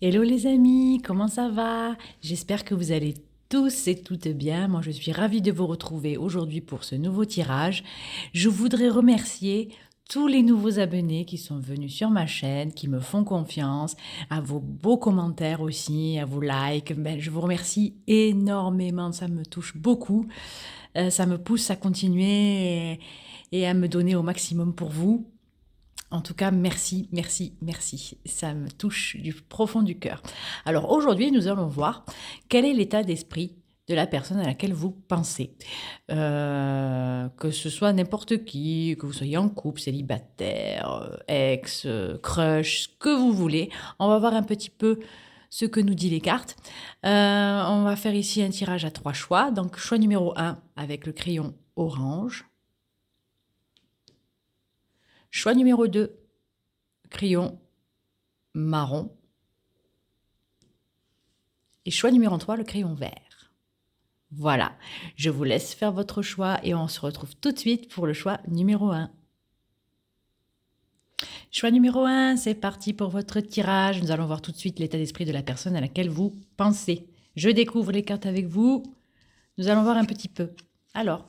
Hello les amis, comment ça va? J'espère que vous allez tous et toutes bien. Moi, je suis ravie de vous retrouver aujourd'hui pour ce nouveau tirage. Je voudrais remercier tous les nouveaux abonnés qui sont venus sur ma chaîne, qui me font confiance, à vos beaux commentaires aussi, à vos likes. Je vous remercie énormément, ça me touche beaucoup. Ça me pousse à continuer et à me donner au maximum pour vous. En tout cas, merci, merci, merci. Ça me touche du profond du cœur. Alors aujourd'hui, nous allons voir quel est l'état d'esprit de la personne à laquelle vous pensez. Que ce soit n'importe qui, que vous soyez en couple, célibataire, ex, crush, ce que vous voulez. On va voir un petit peu ce que nous dit les cartes. On va faire ici un tirage à 3 choix. Donc choix numéro 1 avec le crayon orange. Choix numéro 2, crayon marron. Et choix numéro 3, le crayon vert. Voilà, je vous laisse faire votre choix et on se retrouve tout de suite pour le choix numéro 1. Choix numéro 1, c'est parti pour votre tirage. Nous allons voir tout de suite l'état d'esprit de la personne à laquelle vous pensez. Je découvre les cartes avec vous. Nous allons voir un petit peu. Alors,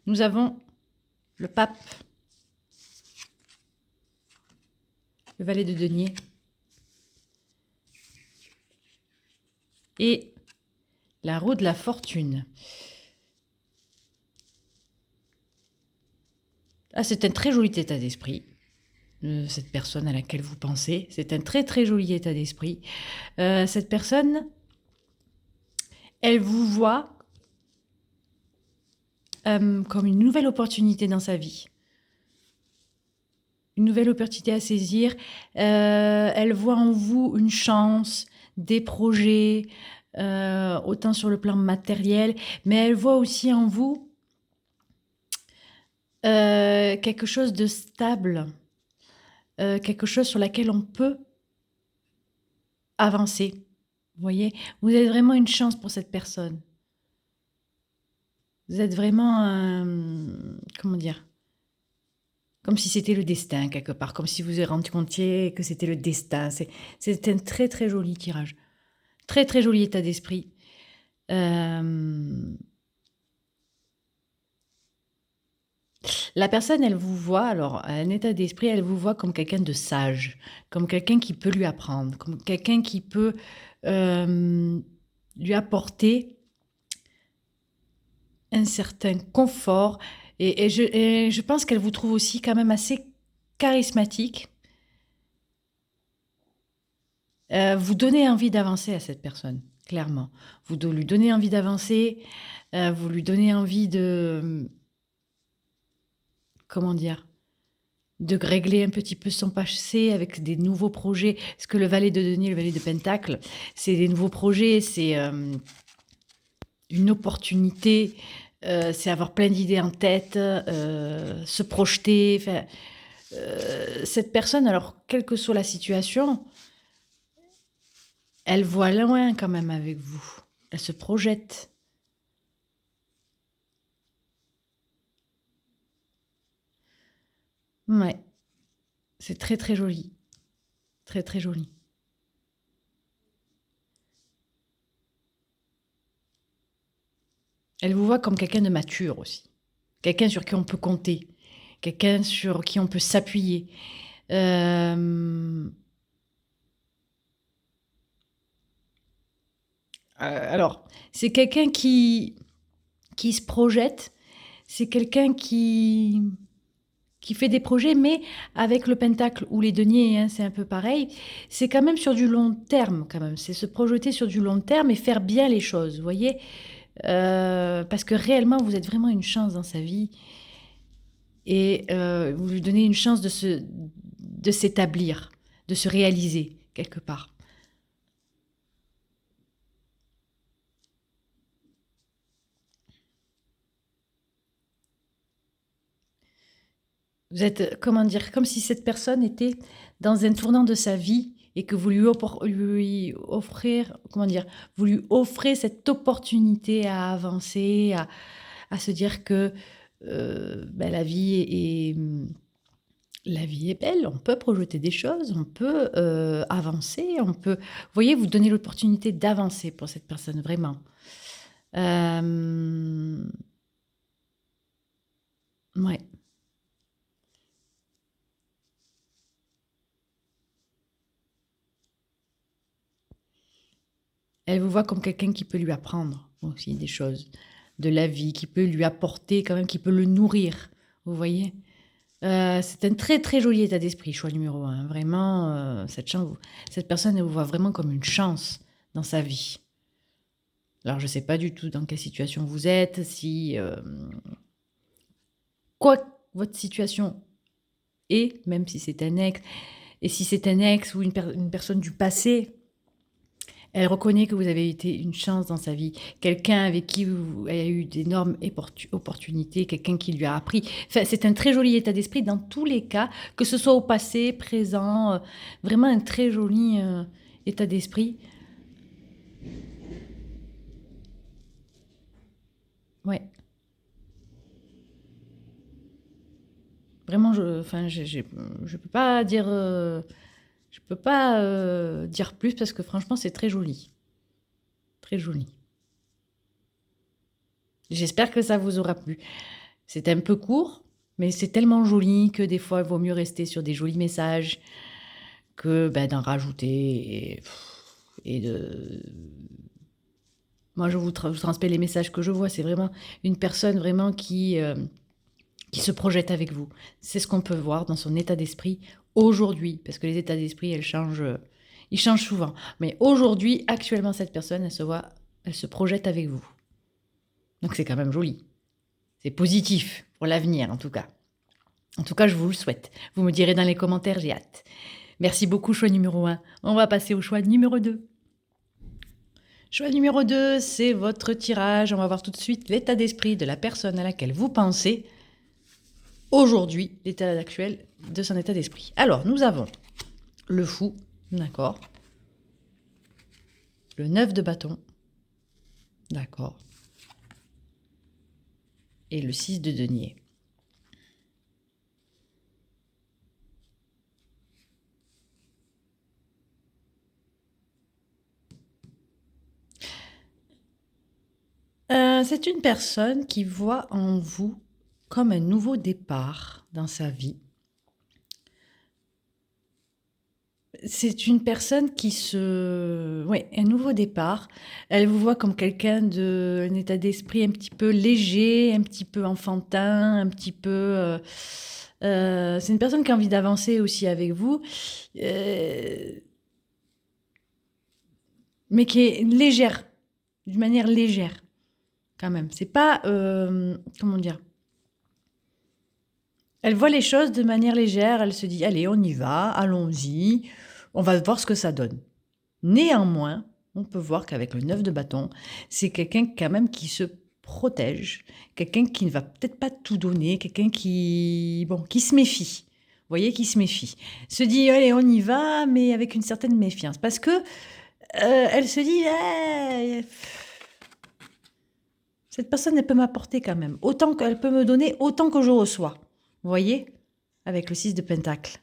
nous avons le pape, le valet de denier et la roue de la fortune. Ah, c'est un très joli état d'esprit, cette personne à laquelle vous pensez. C'est un très très joli état d'esprit. Cette personne, elle vous voit comme une nouvelle opportunité dans sa vie. Une nouvelle opportunité à saisir. Elle voit en vous une chance, des projets, autant sur le plan matériel, mais elle voit aussi en vous quelque chose de stable, quelque chose sur laquelle on peut avancer. Vous voyez, vous êtes vraiment une chance pour cette personne. Vous êtes vraiment, comment dire, comme si c'était le destin quelque part, comme si vous vous rendiez compte que c'était le destin. C'est un très très joli tirage, très très joli état d'esprit. La personne, elle vous voit, alors, à un état d'esprit, elle vous voit comme quelqu'un de sage, comme quelqu'un qui peut lui apprendre, comme quelqu'un qui peut lui apporter un certain confort. Et je pense qu'elle vous trouve aussi quand même assez charismatique. Vous donnez envie d'avancer à cette personne, clairement. Vous lui donnez envie d'avancer, vous lui donnez envie de, comment dire, de régler un petit peu son passé avec des nouveaux projets. Parce que le valet de denier, le valet de pentacle, c'est des nouveaux projets, c'est une opportunité, c'est avoir plein d'idées en tête, se projeter. Enfin, cette personne, alors, quelle que soit la situation, elle voit loin quand même avec vous. Elle se projette. Ouais, c'est très très joli. Très très joli. Elle vous voit comme quelqu'un de mature aussi. Quelqu'un sur qui on peut compter. Quelqu'un sur qui on peut s'appuyer. Alors, c'est quelqu'un qui se projette. C'est quelqu'un qui fait des projets, mais avec le pentacle ou les deniers, hein, c'est un peu pareil. C'est quand même sur du long terme, quand même. C'est se projeter sur du long terme et faire bien les choses, vous voyez. Parce que réellement, vous êtes vraiment une chance dans sa vie. Et vous lui donnez une chance de s'établir, de se réaliser quelque part. Vous êtes, comment dire, comme si cette personne était dans un tournant de sa vie et que vous lui offrir, comment dire, vous lui offrez cette opportunité à avancer, à se dire que ben, la vie est belle, on peut projeter des choses, on peut, avancer, on peut vous voyez, vous donnez l'opportunité d'avancer pour cette personne, vraiment. Hem, ouais, elle vous voit comme quelqu'un qui peut lui apprendre aussi des choses, de la vie, qui peut lui apporter quand même, qui peut le nourrir, vous voyez? C'est un très, très joli état d'esprit, choix numéro un. Vraiment, cette personne, elle vous voit vraiment comme une chance dans sa vie. Alors je ne sais pas du tout dans quelle situation vous êtes, si, quoi que votre situation est, même si c'est un ex et si c'est un ex ou une personne du passé, elle reconnaît que vous avez été une chance dans sa vie, quelqu'un avec qui vous elle a eu d'énormes opportunités, quelqu'un qui lui a appris. Enfin, c'est un très joli état d'esprit dans tous les cas, que ce soit au passé, présent, vraiment un très joli, état d'esprit. Ouais, vraiment je peux pas dire, je peux pas, dire plus parce que franchement c'est très joli, très joli. J'espère que ça vous aura plu. C'est un peu court, mais c'est tellement joli que des fois, il vaut mieux rester sur des jolis messages que, bah, d'en rajouter et de moi, je transmets les messages que je vois. C'est vraiment une personne vraiment qui se projette avec vous. C'est ce qu'on peut voir dans son état d'esprit aujourd'hui, parce que les états d'esprit, ils changent souvent. Mais aujourd'hui, actuellement, cette personne, elle se projette avec vous. Donc c'est quand même joli. C'est positif pour l'avenir, en tout cas. En tout cas, je vous le souhaite. Vous me direz dans les commentaires, j'ai hâte. Merci beaucoup, choix numéro un. On va passer au choix numéro 2. Choix numéro 2, c'est votre tirage. On va voir tout de suite l'état d'esprit de la personne à laquelle vous pensez aujourd'hui, l'état actuel de son état d'esprit. Alors, nous avons le fou, d'accord. Le 9 de bâton, d'accord. Et le 6 de denier. C'est une personne qui voit en vous comme un nouveau départ dans sa vie. C'est une personne qui se ouais, un nouveau départ. Elle vous voit comme quelqu'un d'un état d'esprit un petit peu léger, un petit peu enfantin, un petit peu, c'est une personne qui a envie d'avancer aussi avec vous, heu, mais qui est légère, d'une manière légère, quand même. C'est pas, comment dire? Elle voit les choses de manière légère, elle se dit: «Allez, on y va, allons-y, on va voir ce que ça donne». Néanmoins, on peut voir qu'avec le 9 de bâton, c'est quelqu'un quand même qui se protège, quelqu'un qui ne va peut-être pas tout donner, quelqu'un qui, bon, qui se méfie. Vous voyez, qui se méfie. Se dit, allez, on y va, mais avec une certaine méfiance. Parce que elle se dit, eh, cette personne, elle peut m'apporter quand même. Autant qu'elle peut me donner, autant que je reçois. Vous voyez, avec le 6 de Pentacle.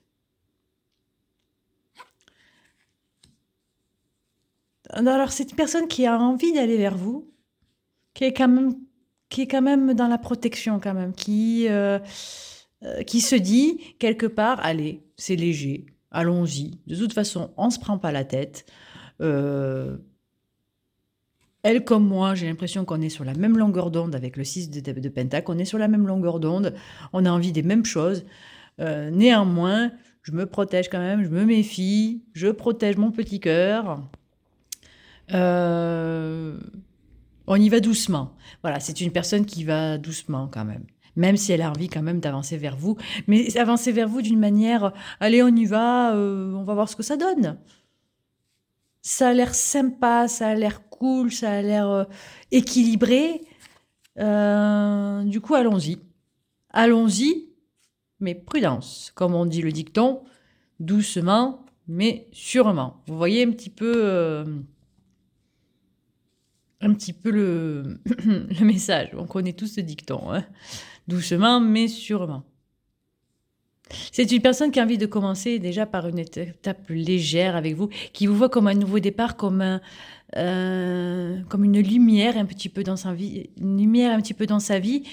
Alors, c'est une personne qui a envie d'aller vers vous, qui est quand même dans la protection quand même, qui se dit quelque part: «Allez, c'est léger, allons-y. De toute façon, on se prend pas la tête». Heu, Elle comme moi, j'ai l'impression qu'on est sur la même longueur d'onde avec le 6 de pentacle, on est sur la même longueur d'onde, on a envie des mêmes choses. Néanmoins, je me protège quand même, je me méfie, je protège mon petit cœur. Heu On y va doucement. Voilà, c'est une personne qui va doucement quand même. Même si elle a envie quand même d'avancer vers vous, mais avancer vers vous d'une manière: «Allez, on y va, on va voir ce que ça donne». Ça a l'air sympa, ça a l'air cool, ça a l'air, équilibré. Du coup, allons-y. Allons-y, mais prudence. Comme on dit le dicton, doucement mais sûrement. Vous voyez un petit peu le le message. On connaît tous ce dicton, hein. Doucement mais sûrement. C'est une personne qui a envie de commencer déjà par une étape légère avec vous, qui vous voit comme un nouveau départ, comme une lumière un petit peu dans sa vie, une lumière un petit peu dans sa vie.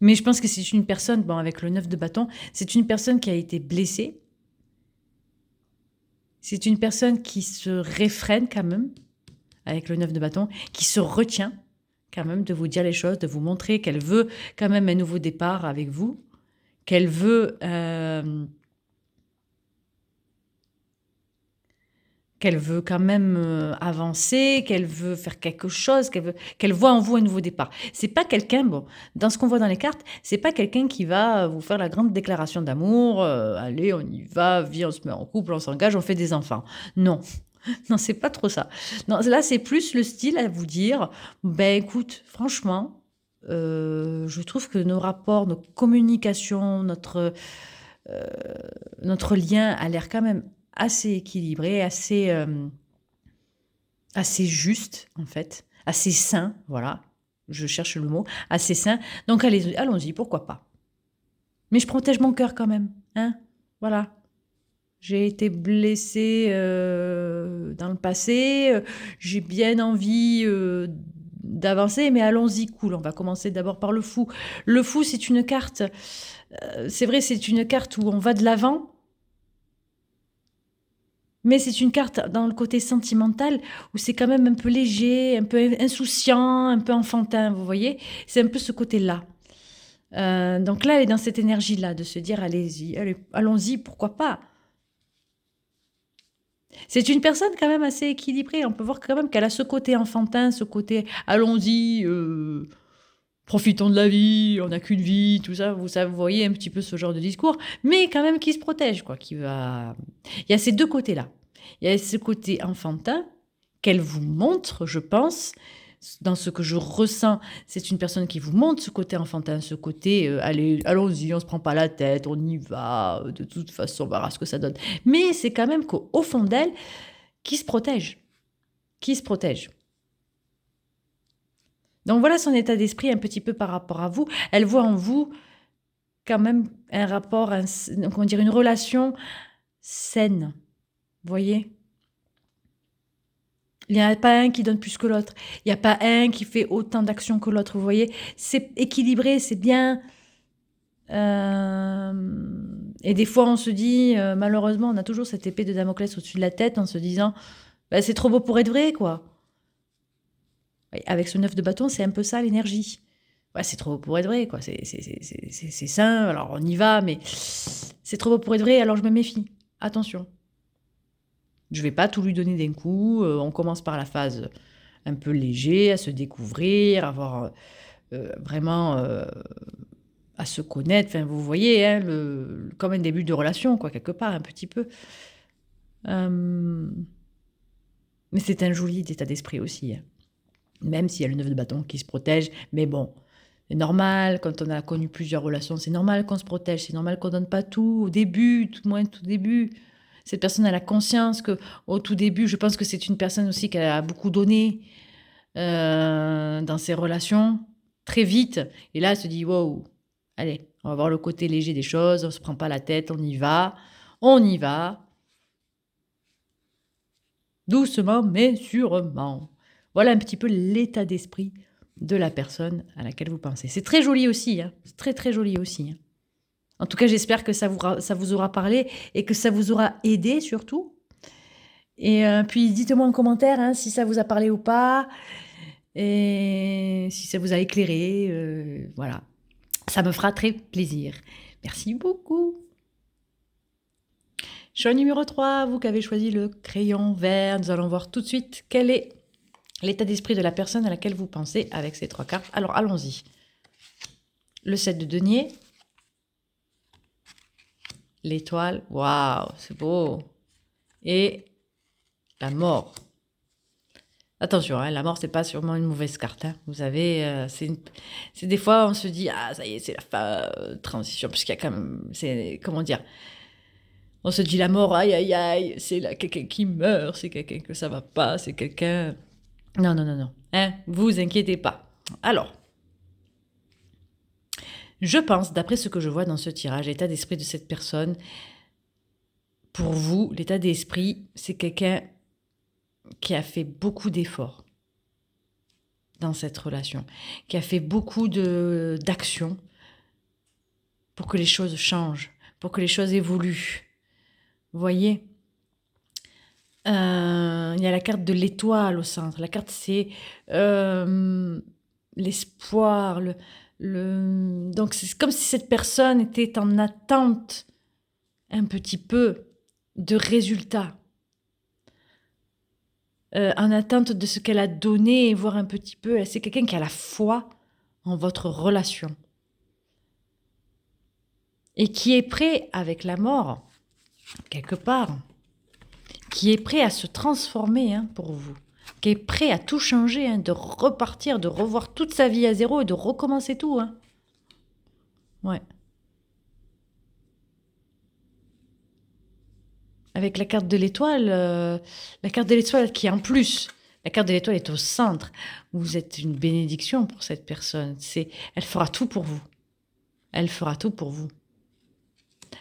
Mais je pense que c'est une personne, bon, avec le 9 de bâton, c'est une personne qui a été blessée. C'est une personne qui se réfrène quand même, avec le 9 de bâton, qui se retient quand même de vous dire les choses, de vous montrer qu'elle veut quand même un nouveau départ avec vous, qu'elle veut quand même avancer, qu'elle veut faire quelque chose, qu'elle voit en vous un nouveau départ. C'est pas quelqu'un, bon, dans ce qu'on voit dans les cartes, c'est pas quelqu'un qui va vous faire la grande déclaration d'amour, allez, on y va, viens, on se met en couple, on s'engage, on fait des enfants. Non. Non, c'est pas trop ça. Non, là, c'est plus le style à vous dire, ben écoute, franchement, je trouve que nos rapports, nos communications, notre lien a l'air quand même assez équilibré, assez juste, en fait, assez sain, voilà, je cherche le mot, assez sain. Donc allons-y, pourquoi pas. Mais je protège mon cœur quand même, hein, voilà. J'ai été blessée dans le passé, j'ai bien envie d'avancer, mais allons-y, cool. On va commencer d'abord par le fou. Le fou, c'est une carte, c'est vrai, c'est une carte où on va de l'avant, mais c'est une carte dans le côté sentimental où c'est quand même un peu léger, un peu insouciant, un peu enfantin, vous voyez? C'est un peu ce côté-là. Donc là, elle est dans cette énergie-là de se dire, allez-y, allons-y, pourquoi pas? C'est une personne quand même assez équilibrée. On peut voir quand même qu'elle a ce côté enfantin, ce côté allons-y, profitons de la vie, on n'a qu'une vie, tout ça. Vous voyez un petit peu ce genre de discours, mais quand même qui se protège, quoi. Il y a ces deux côtés-là. Il y a ce côté enfantin qu'elle vous montre, je pense. Dans ce que je ressens, c'est une personne qui vous montre ce côté enfantin, ce côté allez, allons-y, on se prend pas la tête, on y va, de toute façon, on verra ce que ça donne. Mais c'est quand même qu'au fond d'elle, qui se protège. Qui se protège. Donc voilà son état d'esprit un petit peu par rapport à vous. Elle voit en vous quand même un rapport, comment dire, une relation saine. Vous voyez? Il n'y a pas un qui donne plus que l'autre. Il n'y a pas un qui fait autant d'actions que l'autre. Vous voyez? C'est équilibré, c'est bien. Et des fois, on se dit, malheureusement, on a toujours cette épée de Damoclès au-dessus de la tête en se disant, bah, c'est trop beau pour être vrai, quoi. Avec ce 9 de bâton, c'est un peu ça l'énergie. Ouais, c'est trop beau pour être vrai, quoi. C'est sain, alors on y va, mais c'est trop beau pour être vrai, alors je me méfie. Attention. Je vais pas tout lui donner d'un coup. On commence par la phase un peu léger, à se découvrir, avoir vraiment à se connaître. Enfin, vous voyez, hein, comme un début de relation, quoi, quelque part, un petit peu. Mais c'est un joli état d'esprit aussi, hein. Même s'il y a le 9 de bâton qui se protège. Mais bon, c'est normal, quand on a connu plusieurs relations, c'est normal qu'on se protège, c'est normal qu'on donne pas tout au début, tout moins tout début. Cette personne a la conscience que au tout début, je pense que c'est une personne aussi qui a beaucoup donné dans ses relations, très vite. Et là, elle se dit, wow, allez, on va voir le côté léger des choses, on se prend pas la tête, on y va, on y va. Doucement, mais sûrement. Voilà un petit peu l'état d'esprit de la personne à laquelle vous pensez. C'est très joli aussi, hein. C'est très très joli aussi, hein. En tout cas, j'espère que ça vous aura parlé et que ça vous aura aidé surtout. Et puis dites-moi en commentaire hein, si ça vous a parlé ou pas, et si ça vous a éclairé. Voilà, ça me fera très plaisir. Merci beaucoup. Choix numéro 3, vous qui avez choisi le crayon vert, nous allons voir tout de suite quel est l'état d'esprit de la personne à laquelle vous pensez avec ces 3 cartes. Alors, allons-y. Le 7 de denier. L'étoile. Waouh, c'est beau. Et la mort. Attention, hein, la mort, c'est pas sûrement une mauvaise carte. Hein. Vous savez, c'est des fois, on se dit, ah, ça y est, c'est la fin, transition, puisqu'il y a quand même, c'est, comment dire, on se dit la mort, aïe, aïe, aïe, c'est là quelqu'un qui meurt, c'est quelqu'un que ça va pas, c'est quelqu'un... Non, non, non, non. Hein, vous inquiétez pas. Alors, Je pense, d'après ce que je vois dans ce tirage, l'état d'esprit de cette personne, pour vous, l'état d'esprit, c'est quelqu'un qui a fait beaucoup d'efforts dans cette relation, qui a fait beaucoup d'actions pour que les choses changent, pour que les choses évoluent. Vous voyez, il y a la carte de l'étoile au centre. La carte, c'est l'espoir. Donc, c'est comme si cette personne était en attente un petit peu de résultats, en attente de ce qu'elle a donné, voir un petit peu. C'est quelqu'un qui a la foi en votre relation et qui est prêt avec la mort, quelque part, qui est prêt à se transformer pour vous, qui est prêt à tout changer, de repartir, de revoir toute sa vie à zéro et de recommencer tout. Ouais. Avec la carte de l'étoile qui est en plus, la carte de l'étoile est au centre. Vous êtes une bénédiction pour cette personne. Elle fera tout pour vous. Elle fera tout pour vous.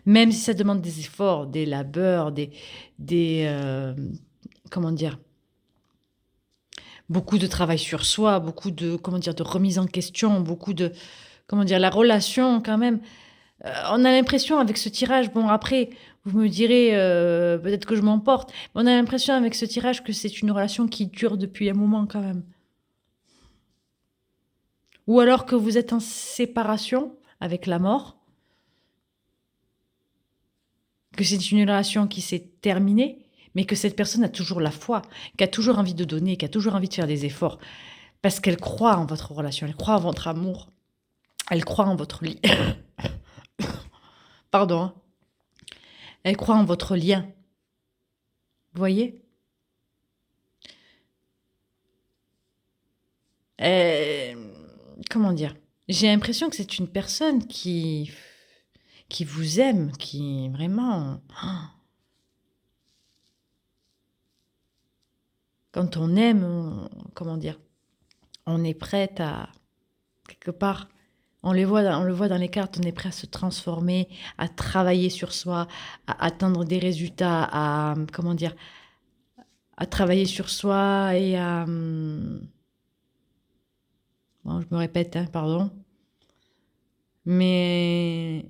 Même si ça demande des efforts, des labeurs, comment dire, beaucoup de travail sur soi, beaucoup de, comment dire, de remise en question, beaucoup de, comment dire, la relation quand même. On a l'impression avec ce tirage, bon après, vous me direz, peut-être que je m'emporte, mais on a l'impression avec ce tirage que c'est une relation qui dure depuis un moment quand même. Ou alors que vous êtes en séparation avec la mort, que c'est une relation qui s'est terminée, mais que cette personne a toujours la foi, qui a toujours envie de donner, qui a toujours envie de faire des efforts, parce qu'elle croit en votre relation, elle croit en votre amour, elle croit en votre lien. Pardon. Elle croit en votre lien. Vous voyez? Comment dire? J'ai l'impression que c'est une personne qui vous aime, qui vraiment... Quand on aime, comment dire? On est prête à, quelque part, on le voit dans les cartes, on est prêt à se transformer, à travailler sur soi, à atteindre des résultats, à, comment dire, à travailler sur soi et à... Bon, je me répète, pardon. Mais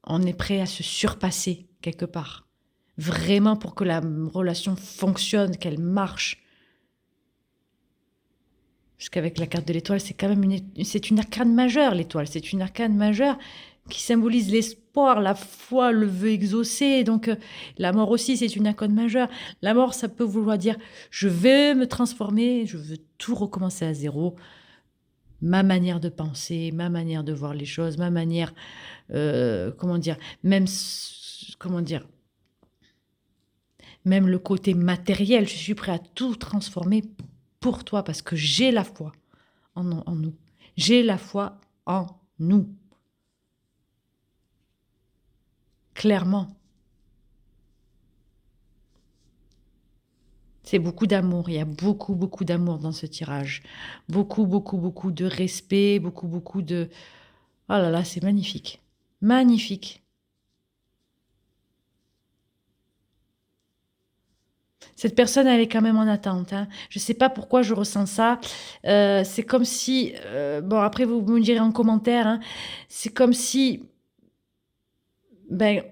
on est prêt à se surpasser quelque part. Vraiment pour que la relation fonctionne, qu'elle marche. Parce qu'avec la carte de l'étoile, c'est quand même c'est une arcane majeure, l'étoile. C'est une arcane majeure qui symbolise l'espoir, la foi, le vœu exaucé. Donc, la mort aussi, c'est une arcane majeure. La mort, ça peut vouloir dire, je vais me transformer, je veux tout recommencer à zéro. Ma manière de penser, ma manière de voir les choses, ma manière, comment dire, comment dire, même le côté matériel, je suis prêt à tout transformer pour toi parce que j'ai la foi en nous. J'ai la foi en nous. Clairement. C'est beaucoup d'amour. Il y a beaucoup, beaucoup d'amour dans ce tirage. Beaucoup, beaucoup, beaucoup de respect. Beaucoup, beaucoup de... Oh là là, c'est magnifique. Magnifique. Cette personne, elle est quand même en attente. Je ne sais pas pourquoi je ressens ça. C'est comme si... bon, après, vous me direz en commentaire. C'est comme si... Ben,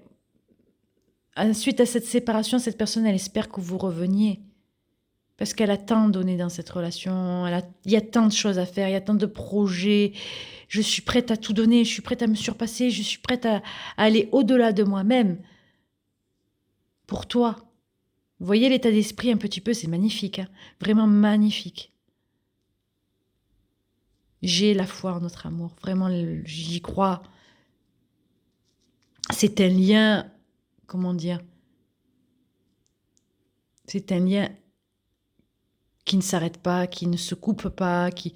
suite à cette séparation, cette personne, elle espère que vous reveniez. Parce qu'elle a tant donné dans cette relation. Il y a tant de choses à faire. Il y a tant de projets. Je suis prête à tout donner. Je suis prête à me surpasser. Je suis prête à aller au-delà de moi-même. Pour toi. Vous voyez l'état d'esprit un petit peu, c'est magnifique. Vraiment magnifique. J'ai la foi en notre amour. Vraiment, j'y crois. C'est un lien, comment dire? C'est un lien qui ne s'arrête pas, qui ne se coupe pas, qui...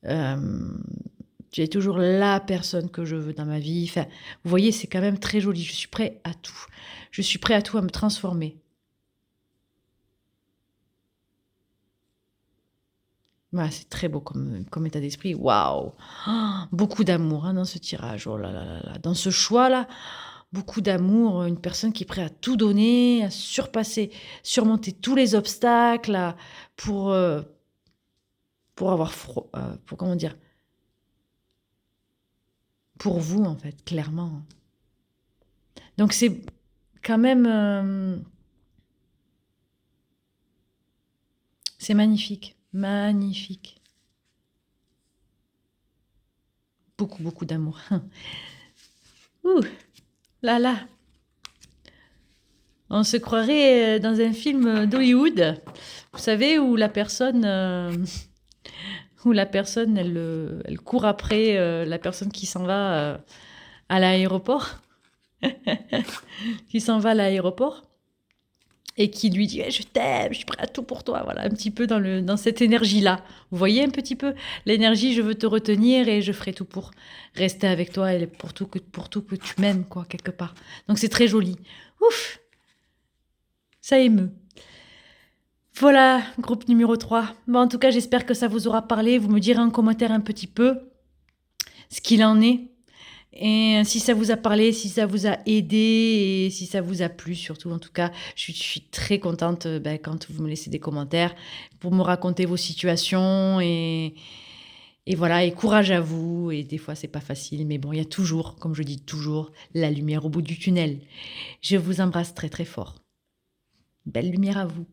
tu es toujours la personne que je veux dans ma vie. Enfin, vous voyez, c'est quand même très joli. Je suis prêt à tout. Je suis prêt à tout, à me transformer. Ouais, c'est très beau comme état d'esprit. Waouh! Beaucoup d'amour, hein, dans ce tirage. Oh là là là là. Dans ce choix-là, beaucoup d'amour. Une personne qui est prête à tout donner, à surmonter tous les obstacles, pour, heu, pour avoir pour comment dire? Pour vous, en fait, clairement. Donc c'est quand même, c'est magnifique, magnifique. Beaucoup, beaucoup d'amour. Ouh, là là, on se croirait, dans un film, d'Hollywood. Vous savez, où la personne, elle court après, la personne qui s'en va, à l'aéroport, qui s'en va à l'aéroport et qui lui dit: «Eh, je t'aime, je suis prêt à tout pour toi». Voilà, un petit peu dans cette énergie-là. Vous voyez un petit peu l'énergie? Je veux te retenir et je ferai tout pour rester avec toi et pour tout que tu m'aimes, quoi, quelque part. Donc c'est très joli. Ouf! Ça émeut. Voilà, groupe numéro 3. Bon, en tout cas, j'espère que ça vous aura parlé. Vous me direz en commentaire un petit peu ce qu'il en est et si ça vous a parlé, si ça vous a aidé et si ça vous a plu surtout. En tout cas, je suis très contente, quand vous me laissez des commentaires pour me raconter vos situations et voilà et courage à vous et des fois, c'est pas facile mais bon, il y a toujours, comme je dis toujours, la lumière au bout du tunnel. Je vous embrasse très, très fort. Belle lumière à vous.